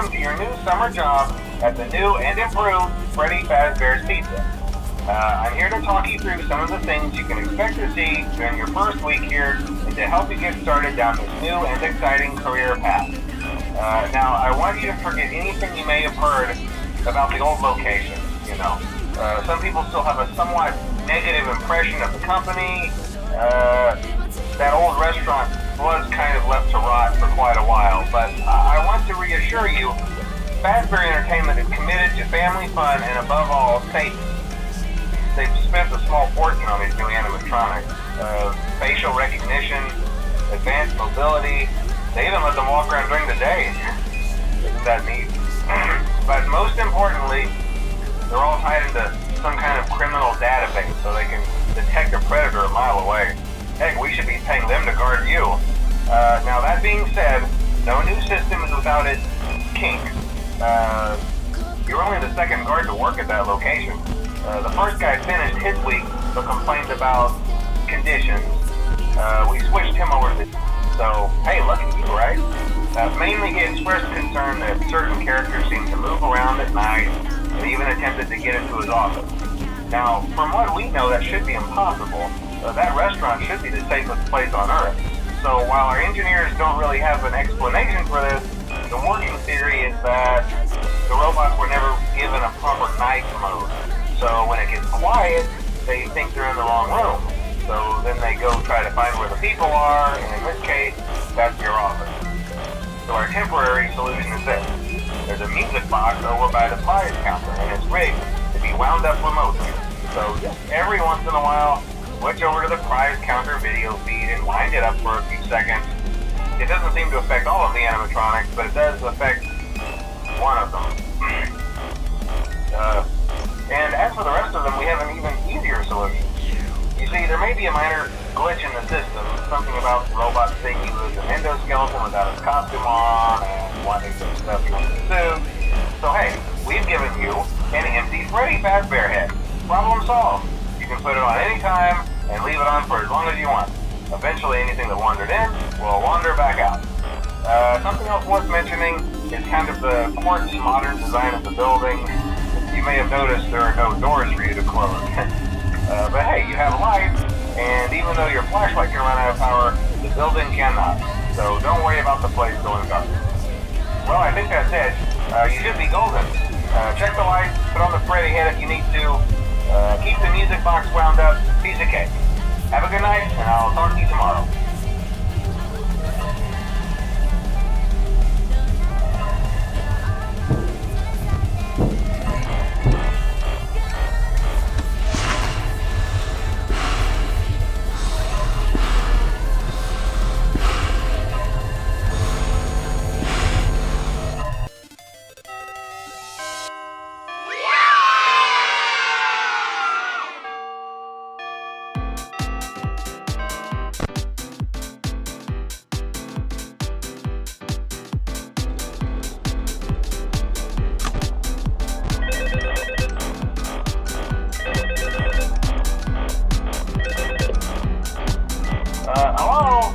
welcome to your new summer job at the new and improved Freddy Fazbear's Pizza. I'm here to talk you through some of the things you can expect to see during your first week here and to help you get started down this new and exciting career path. Now, I want you to forget anything you may have heard about the old location, you know. Some people still have a somewhat negative impression of the company. That old restaurant was kind of left to rot for quite a while, but I want to reassure you, Fazbear Entertainment is committed to family fun and above all, safety. They've spent a small fortune on these new animatronics. Facial recognition, advanced mobility, they even let them walk around during the day. Isn't that neat? But most importantly, they're all tied into some kind of criminal database so they can detect a predator a mile away. Heck, we should be paying them to guard you. Now that being said, no new system is without its kink. You're only the second guard to work at that location. The first guy finished his week but complained about conditions. We switched him over to so, hey, look at you, right? Mainly he expressed concern that certain characters seem to move around at night and even attempted to get into his office. Now, from what we know, that should be impossible. That restaurant should be the safest place on Earth. So while our engineers don't really have an explanation for this, the working theory is that the robots were never given a proper night mode. So when it gets quiet, they think they're in the wrong room. So then they go try to find where the people are, and in this case, that's your office. So our temporary solution is this. There's a music box over by the prize counter, and it's rigged to be wound up remotely. So just every once in a while, switch over to the prize counter video feed and wind it up for a few seconds. It doesn't seem to affect all of the animatronics, but it does affect one of them. And as for the rest of them, we have an even easier solution. You see, there may be a minor glitch in the system, something about the robot thinking he was an endoskeleton without his costume on and wanting some stuff in the suit. So hey, we've given you an empty Freddy Fazbear head. Problem solved. You can put it on any time and leave it on for as long as you want. Eventually anything that wandered in will wander back out. Something else worth mentioning is kind of the quartz modern design of the building. You may have noticed there are no doors for you to close. But hey, you have lights, and even though your flashlight can run out of power, the building cannot. So don't worry about the place going dark. Well, I think that's it. You should be golden. Check the lights, put on the Freddy head if you need to. Keep the music box wound up. Piece of cake. Have a good night, and I'll talk to you tomorrow.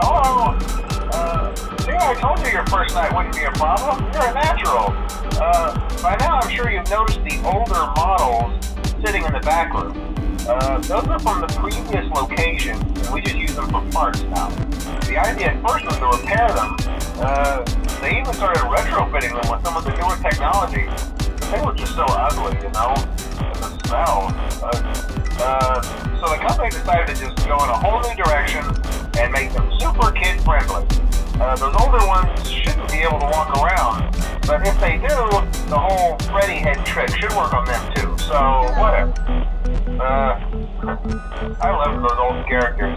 Hello? See, I told you your first night wouldn't be a problem. You're a natural. By now I'm sure you've noticed the older models sitting in the back room. Those are from the previous location, and we just use them for parts now. The idea at first was to repair them. They even started retrofitting them with some of the newer technology. But they were just so ugly, you know? And the smell. So the company decided to just go in a whole new direction and make them super kid-friendly. Those older ones shouldn't be able to walk around, but if they do, the whole Freddy head trick should work on them too, so whatever. I love those old characters.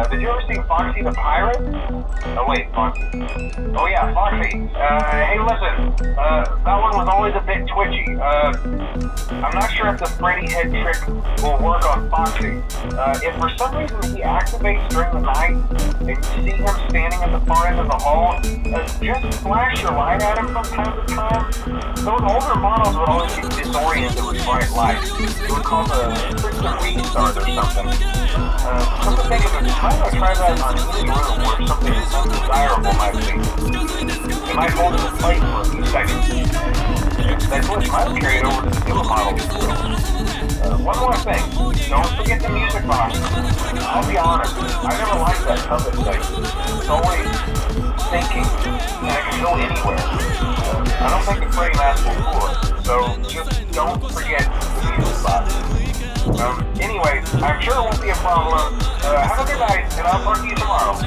Did you ever see Foxy the Pirate? Oh wait, Foxy. Oh yeah, Foxy. Hey listen, that one was always a bit twitchy. I'm not sure if the Freddy head trick will work on Foxy. If for some reason he activates during the night, and you see him standing at the far end of the hall, just flash your light at him from time to time. Those older models would always get disoriented with bright lights. It would cause a system restart or something. Come to think of it, why not try that on any room where something undesirable might be? You might hold it in place for a few seconds. which might have carried over to the newer models too. One more thing, don't forget the music box. I'll be honest, I never liked that trumpet thing. It's always thinking, and it can go anywhere. I don't think the Freddy mask will fool us, so just don't forget the music box. Anyway, I'm sure it won't be a problem. Have a good night, and I'll talk to you tomorrow.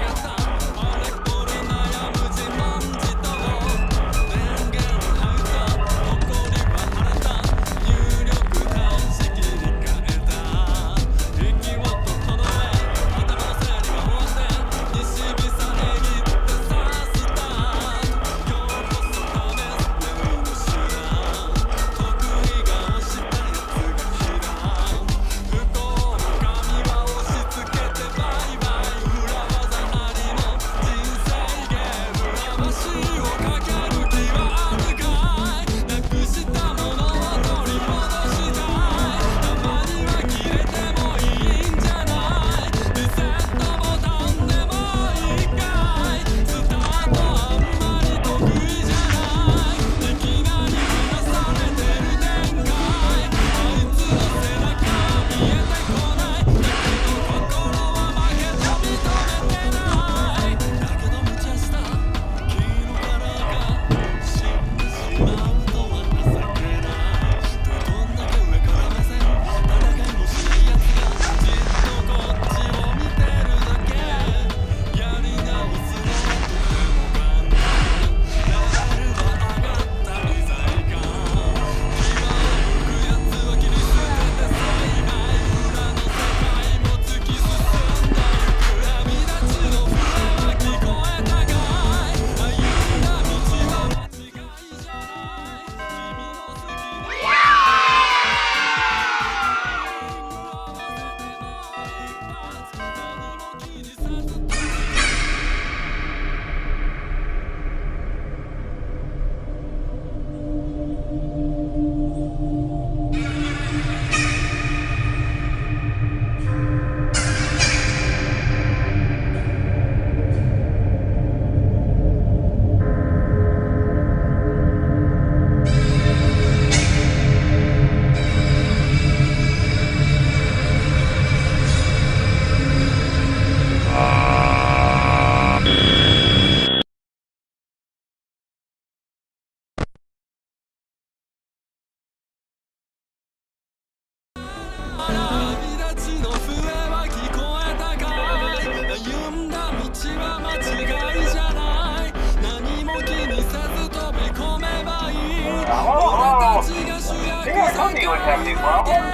Yeah, I told you you wouldn't have any problems.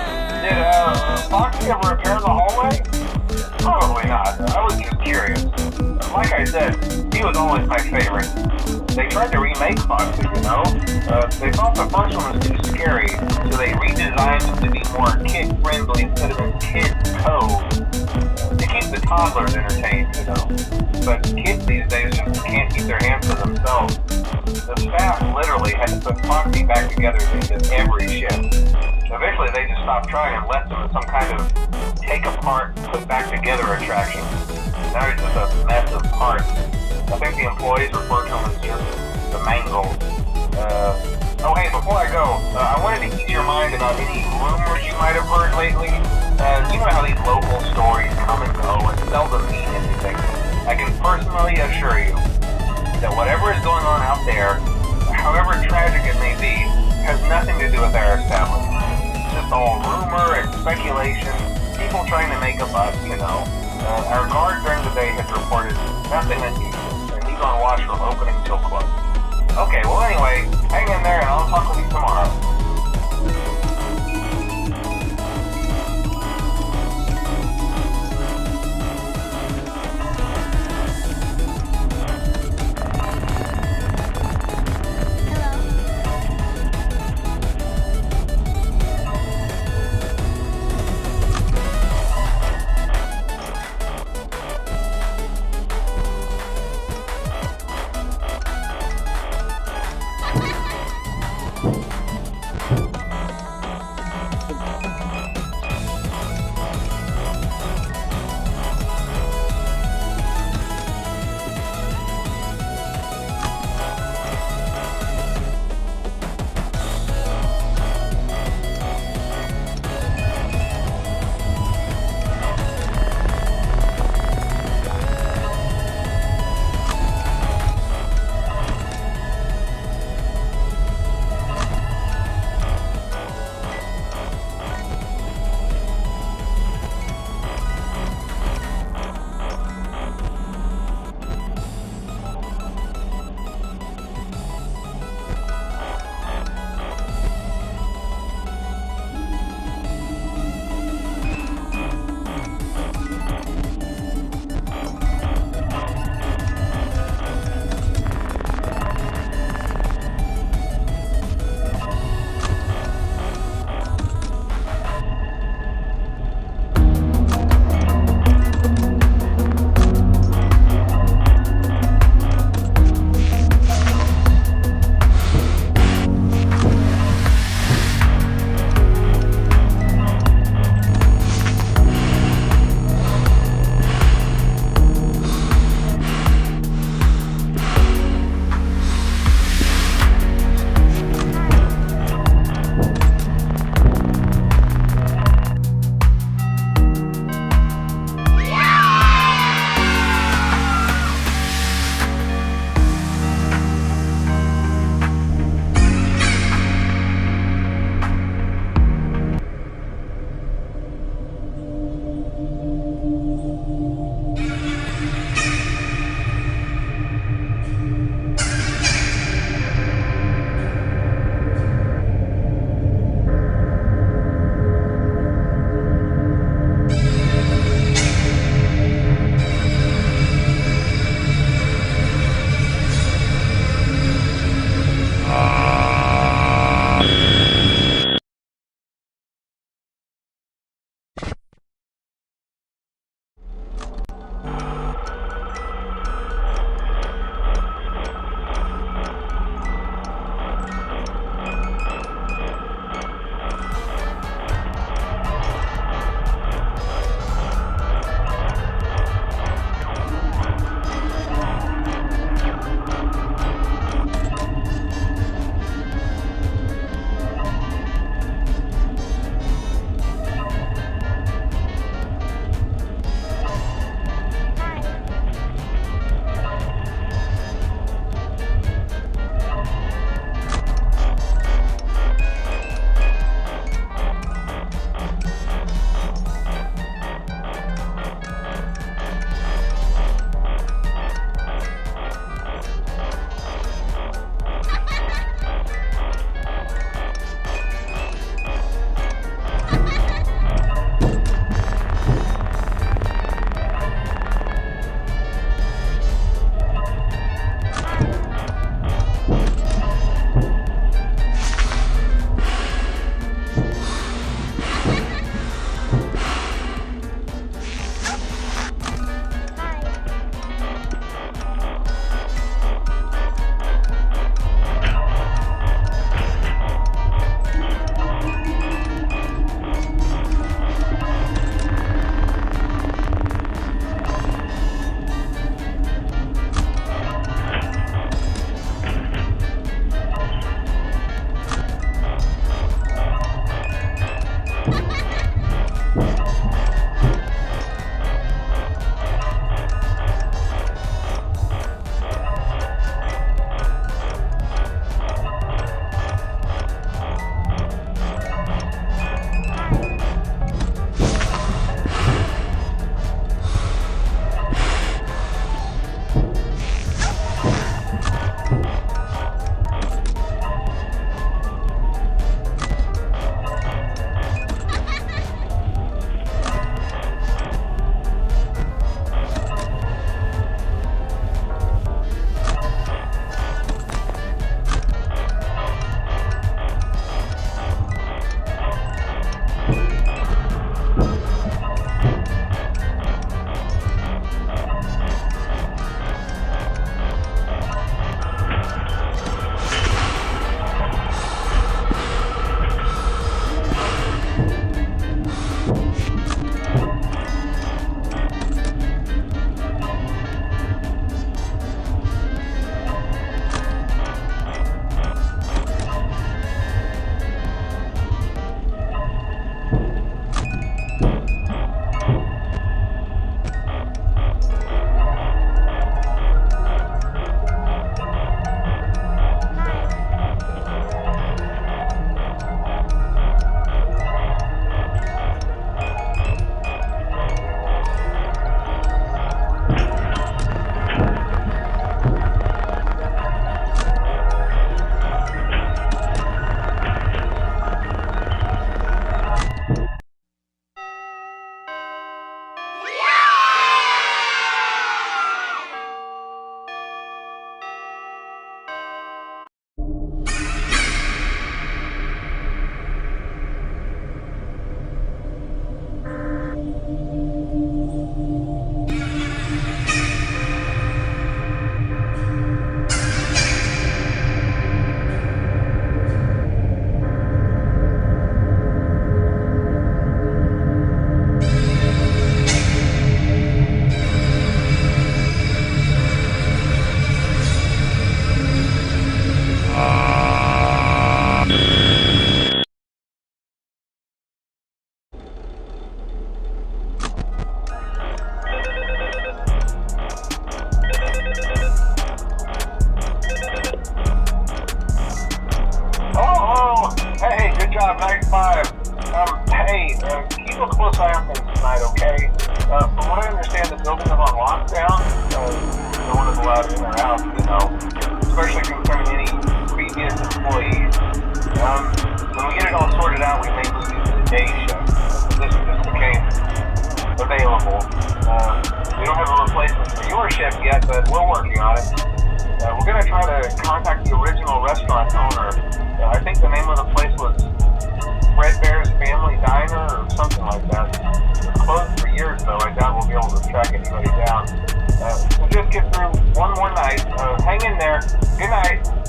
Did Foxy ever repair the hallway? Probably not. I was just curious. Like I said, he was always my favorite. They tried to remake Foxy, you know? They thought the first one was too scary, so they redesigned him to be more kid-friendly instead of in Kid Cove. To keep the toddlers entertained, you know? But kids these days just can't keep their hands to themselves. The staff literally had to put Foxy back together into every shift. Eventually they just stopped trying and left him as some kind of take apart, put back together attraction. Now he's just a mess of parts. I think the employees refer to him as just the mangle. Oh hey, before I go, I wanted to ease your mind about any rumors you might have heard lately. You know how these local stories come and go and seldom mean anything. I can personally assure you that whatever is going on out there, however tragic it may be, has nothing to do with our establishment. It's just all rumor and speculation, people trying to make a buck, you know. Our guard during the day has reported nothing unusual, and he's on watch from opening till close. Okay, well anyway, hang in there and I'll talk with you tomorrow. keep a close eye on things tonight, okay? From what I understand, the building is on lockdown. No one is allowed in or out, you know, especially concerning any previous employees. When we get it all sorted out, we may move you to the day shift. This just became available. We don't have a replacement for your shift yet, but we're working on it. We're going to try to contact the original restaurant owner. I think the name of the place was Red Bear's Family Diner or something like that. It's closed for years, though. I doubt we'll be able to track anybody down. We'll just get through one more night. Hang in there. Good night.